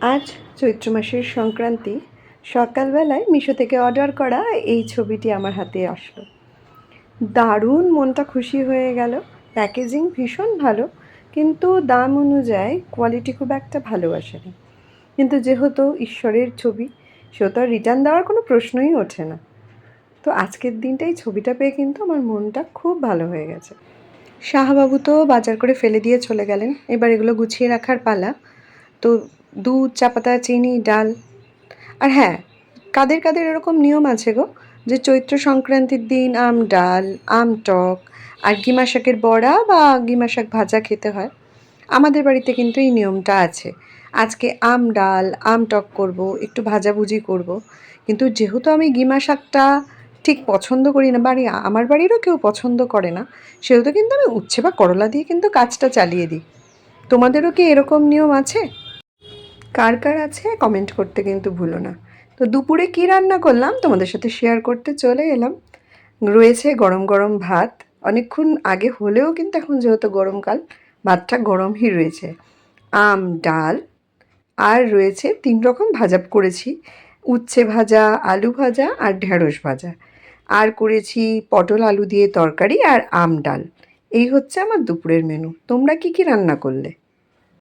আজ চৈত্র মাসের সংক্রান্তি সকালবেলায় মিশো থেকে অর্ডার করা এই ছবিটি আমার হাতে আসলো। দারুণ মনটা খুশি হয়ে গেল। প্যাকেজিং ভীষণ ভালো, কিন্তু দাম অনুযায়ী কোয়ালিটি খুব একটা ভালো আসেনি। কিন্তু যেহেতু ঈশ্বরের ছবি, সেহেতু আর রিটার্ন দেওয়ার কোনো প্রশ্নই ওঠে না। তো আজকের দিনটাই ছবিটা পেয়ে কিন্তু আমার মনটা খুব ভালো হয়ে গেছে। শাহবাবু তো বাজার করে ফেলে দিয়ে চলে গেলেন, এবার এগুলো গুছিয়ে রাখার পালা। তো দুধ, চা পাতা, চিনি, ডাল। আর হ্যাঁ, কাদের কাদের এরকম নিয়ম আছে গো, যে চৈত্র সংক্রান্তির দিন আম ডাল, আম টক আর গিমা শাকের বড়া বা গিমা শাক ভাজা খেতে হয়। আমাদের বাড়িতে কিন্তু এই নিয়মটা আছে। আজকে আম ডাল, আম টক করব, একটু ভাজাভুজি করব। কিন্তু যেহেতু আমি গিমা শাকটা ঠিক পছন্দ করি না, আমার বাড়িরও কেউ পছন্দ করে না, সেহেতু কিন্তু আমি উচ্ছে বা করলা দিয়ে কিন্তু কাজটা চালিয়ে দিই। তোমাদেরও কি এরকম নিয়ম আছে? কার কার আছে কমেন্ট করতে কিন্তু ভুলো না। তো দুপুরে কি রান্না করলাম তোমাদের সাথে শেয়ার করতে চলে এলাম। রয়েছে গরম গরম ভাত, অনেকক্ষণ আগে হলেও কিন্তু এখন যেহেতু গরমকাল, ভাতটা গরমই রয়েছে। আম ডাল, আর রয়েছে 3 রকম ভাজা করেছি। উচ্ছে ভাজা, আলু ভাজা আর ঢেঁড়স ভাজা। আর করেছি পটল আলু দিয়ে তরকারি আর আম ডাল। এই হচ্ছে আমার দুপুরের মেনু। তোমরা কি কি রান্না করলে?